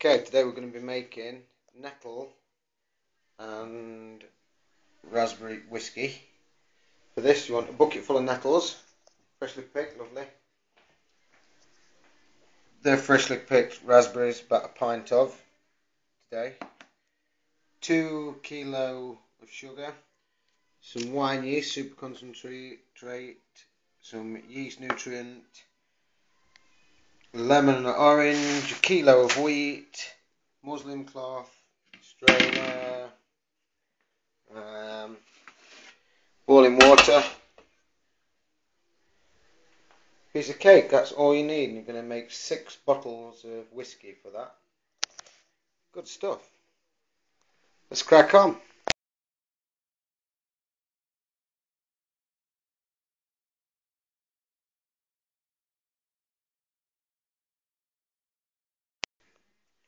Okay, today we're going to be making nettle and raspberry whiskey. For this you want a bucket full of nettles, freshly picked, lovely. They're freshly picked raspberries, about a pint of today. 2 kilo of sugar, some wine yeast, super concentrate, some yeast nutrient, lemon and orange, a kilo of wheat, muslin cloth, strainer, boiling water, piece of cake. That's all you need, and you're going to make 6 bottles of whiskey for that. Good stuff. Let's crack on.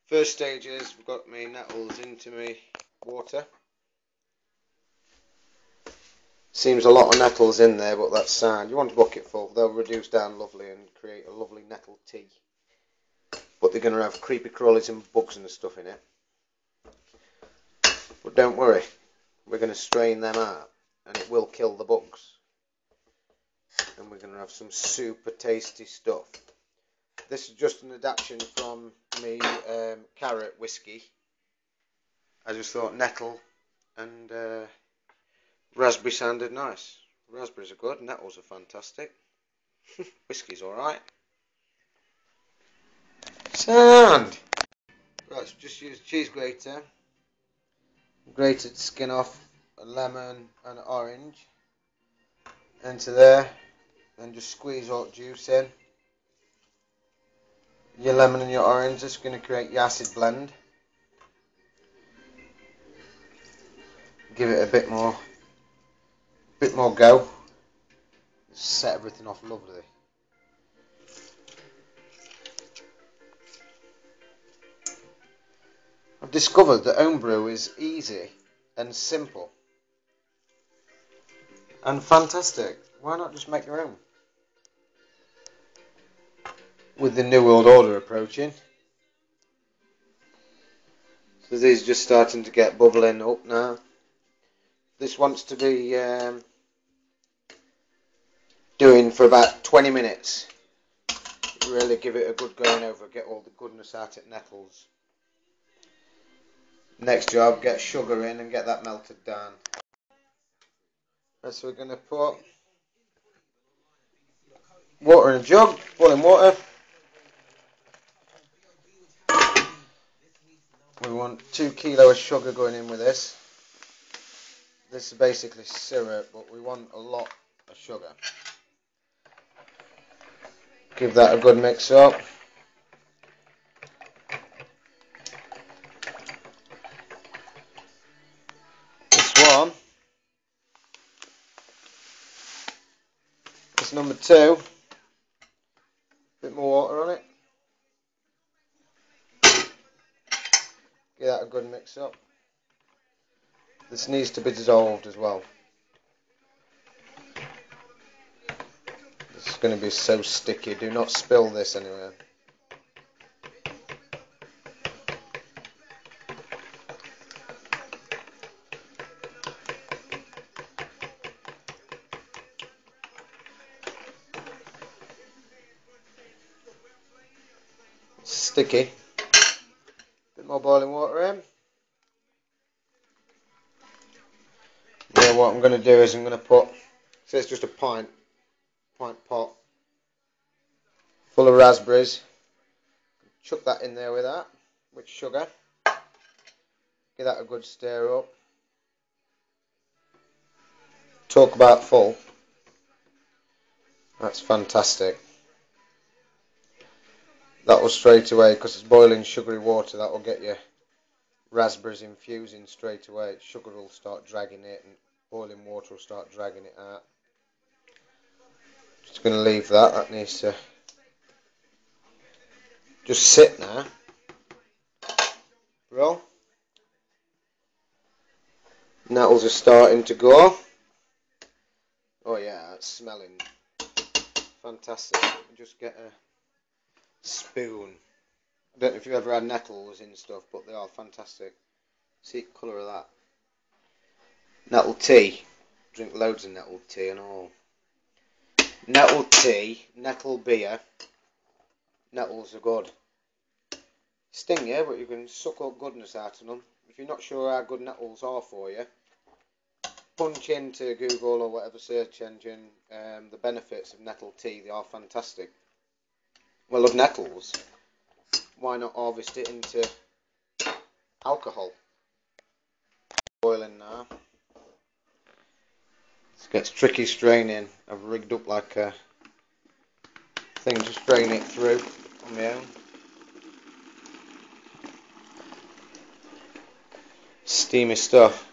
First stage is we've got my nettles into my water. Seems a lot of nettles in there, but that's sound. You want a bucket full. They'll reduce down lovely and create a lovely nettle tea. But they're going to have creepy crawlies and bugs and stuff in it. But don't worry, we're going to strain them out, and it will kill the bugs. And we're going to have some super tasty stuff. This is just an adaptation from me carrot whiskey. I just thought nettle and raspberry sounded nice. Raspberries are good, nettles are fantastic. Whiskey's alright. Sound! Right, so just use cheese grater. Grated skin off a lemon and an orange into there. Then just squeeze all the juice in. Your lemon and your orange, this is going to create your acid blend. Give it a bit more go. Set everything off lovely. I've discovered that homebrew is easy and simple and fantastic. Why not just make your own? With the New World Order approaching. So these are just starting to get bubbling up now. This wants to be doing for about 20 minutes. Really give it a good going over, get all the goodness out of nettles. Next job, get sugar in and get that melted down. Right, so we're going to put water in a jug, boiling water. We want 2 kilo of sugar going in with this. This is basically syrup, but we want a lot of sugar. Give that a good mix up. This number 2. Bit more water on it. Give that a good mix up. This needs to be dissolved as well. This is going to be so sticky. Do not spill this anywhere. Sticky. Bit more boiling water in. Yeah, what I'm going to do is I'm going to put, so it's just a pint pot full of raspberries. Chuck that in there with sugar. Give that a good stir up. Talk about full. That's fantastic. That will straight away, because it's boiling sugary water, that will get your raspberries infusing straight away. Sugar will start dragging it and boiling water will start dragging it out. Just going to leave that. That needs to just sit now. Roll. Nettles are starting to go. Oh yeah, it's smelling fantastic. Just get a spoon I don't know if you've ever had nettles in stuff, but they are fantastic. See the colour of that. Nettle tea. Drink loads of nettle tea and all. Nettle tea, nettle beer. Nettles are good. Sting you, but you can suck up goodness out of them. If you're not sure how good nettles are for you, punch into Google or whatever search engine the benefits of nettle tea. They are fantastic. Well, of nettles, why not harvest it into alcohol? Boiling now. It gets tricky straining. I've rigged up like a thing to strain it through on my own. Steamy stuff.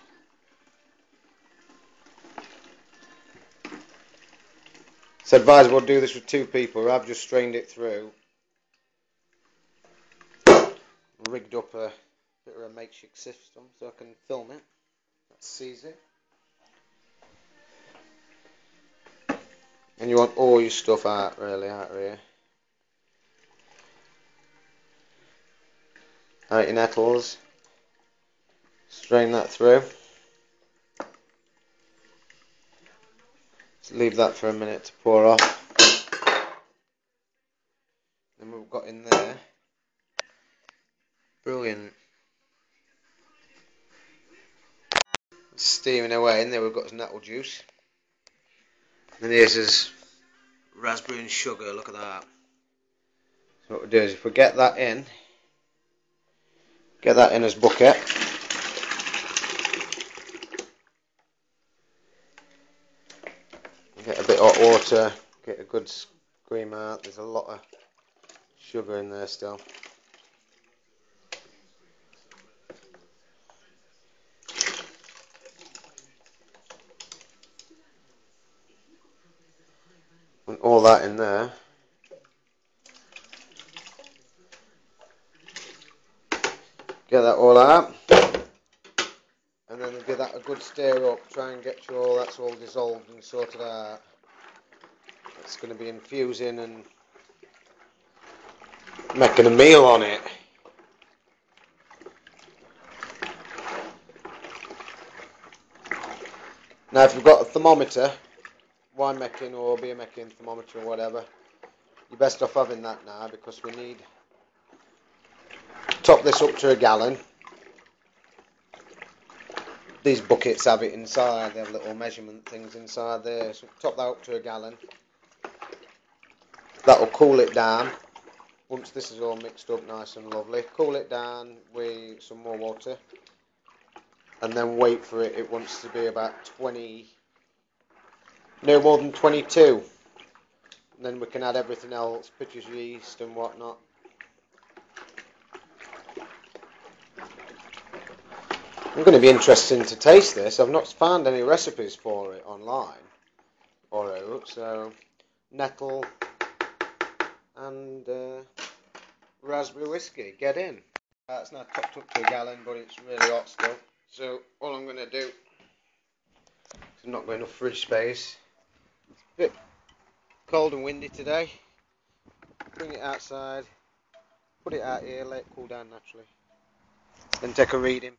It's advisable to do this with 2 people. I've just strained it through. Rigged up a bit of a makeshift system so I can film it. Let's seize it. And you want all your stuff out really out of here. Out your nettles. Strain that through. Just leave that for a minute to pour off. Then we've got in there. Brilliant. Steaming away in there, we've got some nettle juice. And here's his raspberry and sugar, look at that. So what we do is if we get that in his bucket. Get a bit of hot water, get a good scream out. There's a lot of sugar in there still. And all that in there. Get that all out. And then give that a good stir up. Try and get sure all that's all dissolved and sorted out. It's going to be infusing and making a meal on it. Now if you've got a thermometer, wine making or beer making thermometer or whatever, you're best off having that now because we need to top this up to a gallon. These buckets have it inside, they have little measurement things inside there, so top that up to a gallon. That'll cool it down. Once this is all mixed up nice and lovely, cool it down with some more water and then wait for it. It wants to be about 20, no more than 22. And then we can add everything else, pitcher's yeast and whatnot. I'm going to be interested to taste this. I've not found any recipes for it online or out, so nettle and raspberry whiskey, get in. It's now topped up to a gallon, but it's really hot still. So all I'm going to do, I've not got enough fridge space. It's a bit cold and windy today. Bring it outside, put it out here, let it cool down naturally. Then take a reading.